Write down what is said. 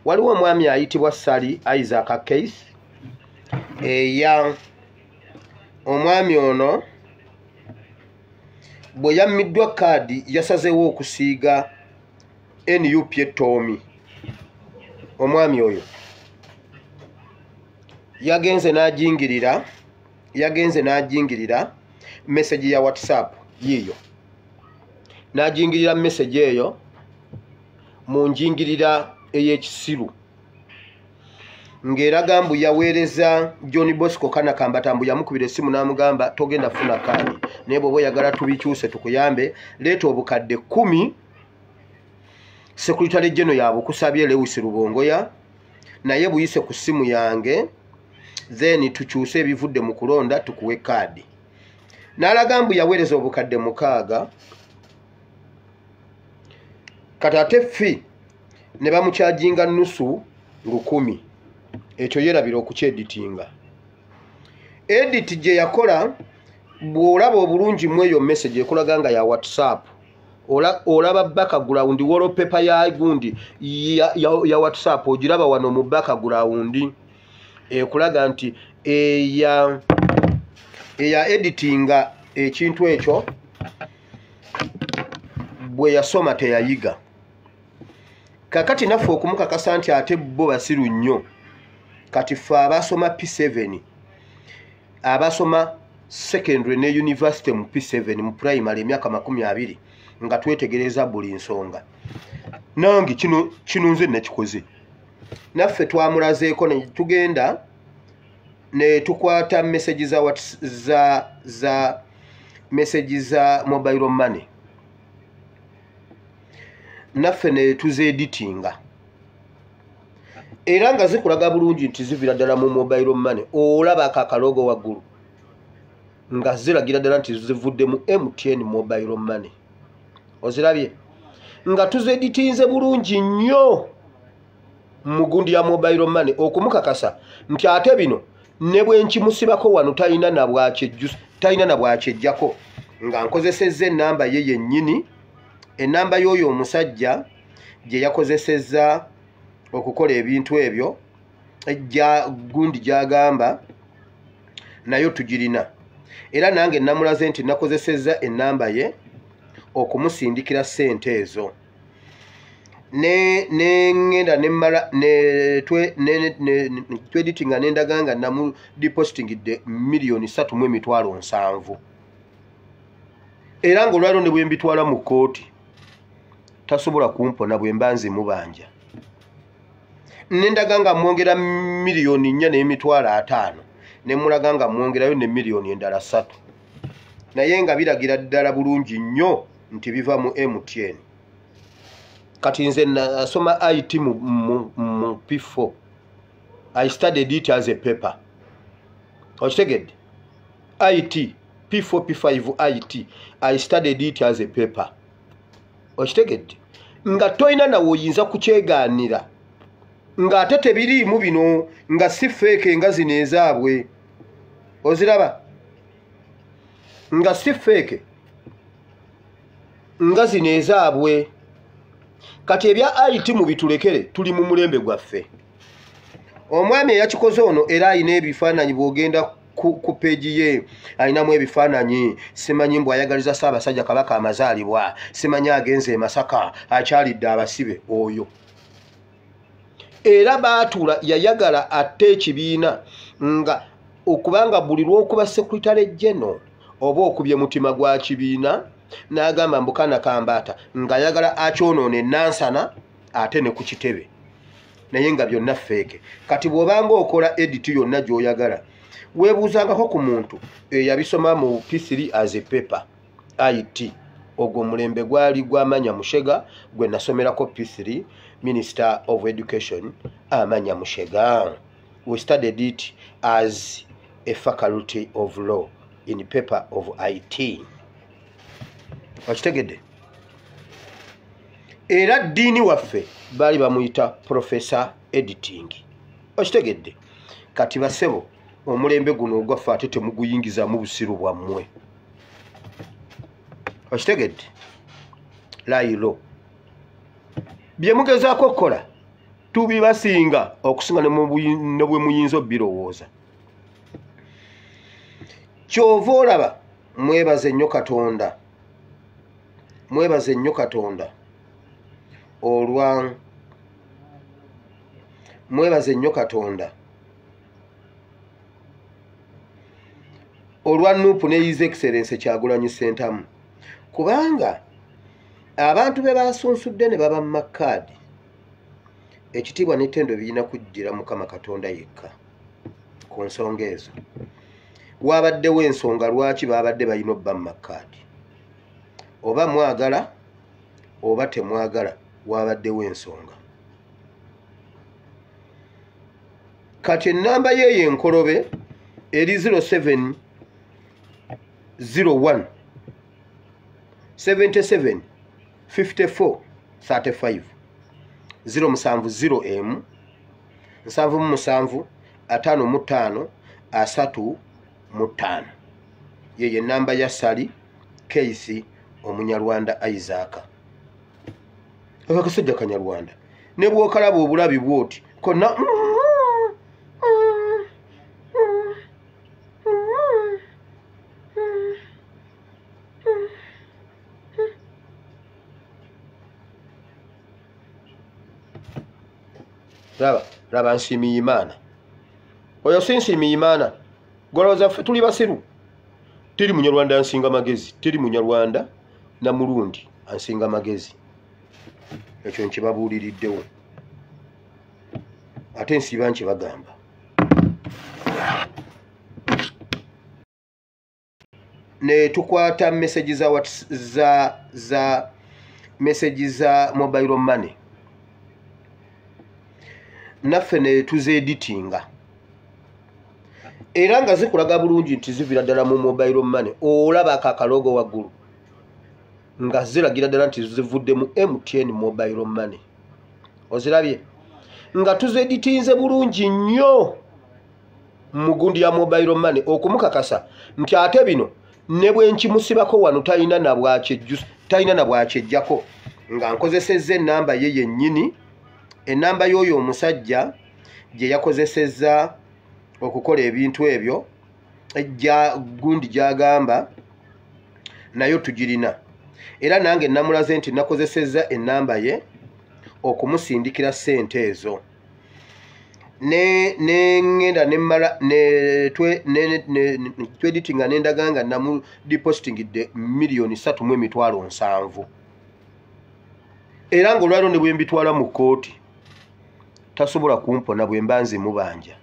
waliwo omwami ayitibwa Sally Isaac Case omwami ono bwe yammiddwa kaadi yasazeewo okusiiga NUP ettoomi. Omwami oyo yagenze n'ajingirira message ya WhatsApp yiyo, n'ajingirira message eyo mu njingirira ey'ekisiru ng'eraga mbu yaweereza John Bosco Kanakambata mbu yamukubira essimu n'amugamba togenda funa kaadi naye bw'oba oyagala tubikyuse tukuyambe leeta obukadde 10 Secretary General yabukusabye Lewis Rubongoya naye buyise ku ssimu yange then tukyuse ebivudde mu kulonda tukuwe kaadi. N'alaga mbu yaweereza obukadde 6 kati ate ffi ne bamukyajinga nusu 10,000. Ekyo yerabira okukyeditinga. Edit gye yakola bw'olaba obulungi mu eyo message ekulaga nga ya WhatsApp olaba background wallpaper ya gundi ya WhatsApp ogiraba wano mu background ekulaga nti eya editinga ekintu ekyo bwe yasoma teyayiga. Kakati naffe okumukakasa nti ate bo basiru nnyo kati ffe abasoma P7 abasoma secondary ne university mu P7 mu primary emyaka 20 nga twetegereza buli nsonga nange kino nze nakikoze naffe twamulazeeko ne tugenda ne tukwata message za message za mobile money naffe ne tuzeeditinga era nga zikulaga bulungi nti zivira ddala mu mobile money olaba akakalogo waggulu nga ziragira ddala nti zivudde mu MTN mobile money ozirabye nga tuzeeditinze bulungi nnyo mu gundi ya mobile money okumukakasa nti ate bino ne bwe nkimusibako wano talina na bwakyejjako nga nkozesezza ennamba ye yennyini ennamba y'oyo omusajja gye yakozesezza okukola ebintu ebyo gundi gyagamba nayo tugirina era nange namulaze nti nakozesezza ennamba ye okumusindikira ssente ezo ngenda nemmala tweditinga nendaga nga namu depositingidde $3,700,000 era ng'olwaliro ne bwe mbitwala mu kooti tasobola kumpona bwe mba nzimubanja nendaga nga mwongera $4,500,000 ne mulaga nga mwongerayo ne $1,000,000 endala 3 naye nga biragira ddala bulungi nnyo nti biva mu MTN. Kati nze nasoma IT mu P4 I studied it as a paper. Okitegedde IT P4 P5 IT I studied it as a paper. Okitegedde nga toyina nawe oyinza kukyegaanira nga ate tebiriimu bino nga si fake nga zino ezaabwe oziraba nga si fake nga zino ezaabwe kati ebya IT mu bitulekere tuli mu mulembe gwaffe. Omwami eyakikoze ono era ayina ebifaananyi bw'ogenda ku peegi ye ayinamu ebifaananyi simanyi mbw ayagaliza Ssaabasajja Kabaka amazaalibwa simanyi agenze e Masaka akyalidde abasibe oyo era baatula yayagala ate ekibiina nga okubanga buli lw'okuba Secretary General oba okubye mutima gwa kibiina n'agamba mbu Kanakambata ng'ayagala akyonoona ennansana ate ne ku kitebe naye nga byonna feeke. Kati bw'obanga okola edit yonna gy'oyagala weebuuzangako ku muntu eyabisoma mu P3 as a paper IT ogwo mulembe gwali gw'Amanya Mushega gwe nasomerako P3 Minister of Education Amanya Mushega. We studied it as a faculty of law in paper of IT. Wakitegedde era ddiini waffe baali bamuyita Professor Editing. Wakitegedde kati basebo omulembe guno ogwaffe ate temuguyingizamu busiru bwammwe. Wakitegedde layiro bye mugezaako okukola tubibasinga okusinga ne bwe muyinza obbirowooza. Kyova olaba mwebaze nnyo Katonda, mwebaze nnyo Katonda mwebaze nnyo Katonda olwa Nuupu ne His Excellency Kyagulanyi Ssentamu, kubanga abantu be basunsudde ne baba mu makkaadi, ekitiibwa n'ettendo birina kujjira Mukama Katonda yekka. Ku nsonga ezo waabaddewo ensonga lwaki baabadde balina obba mu makkaadi, oba mwagala oba temwagala, waabaddewo ensonga. Kati ennamba yeeyo enkolobe eri 0701 77 54 35 070 77 55 35 yeyo ennamba ya Sali Keisi Omunyarwanda Isaac. Akasajja Kanyarwanda ne bw'okalaba obulabi bw'oti konna raba Nsiimiye Imana. Oyo si Nsiimiye Imana, gwalowooza ffe tuli basiru. Teri Munyarwanda ansinga magezi, teri Munyarwanda na Mulundi ansinga magezi. Ekyo nkibabuuliriddewo, ate nsiiba nkibagamba. Ne tukwata message za message za mobile money, naffe ne tuzeeditinga era nga zikulaga bulungi nti zivira ddala mu mobile money. Olaba akakalogo waggulu nga ziragira ddala nti zivudde mu MTN mobile money. Ozirabye nga tuzeeditinze bulungi nnyo mu gundi ya mobile money okumukakasa nti ate bino ne bwe nkimusibako wano talina na bwakejjako, nga nkozesezza ennamba ye yennyini, ennamba y'oyo omusajja gye yakozesezza okukola ebintu ebyo, gundi gy'agamba nayo tugirina. Era nange namulaze nti nakozesezza ennamba ye okumusindikira ssente ezo. Ngenda nemmala tweditinga nendaga nga namu depositingidde $3,700,000. Era ng'olwaliro ne bwe mbitwala mu kkooti tasobola kumpona bwe mba nzimubanja.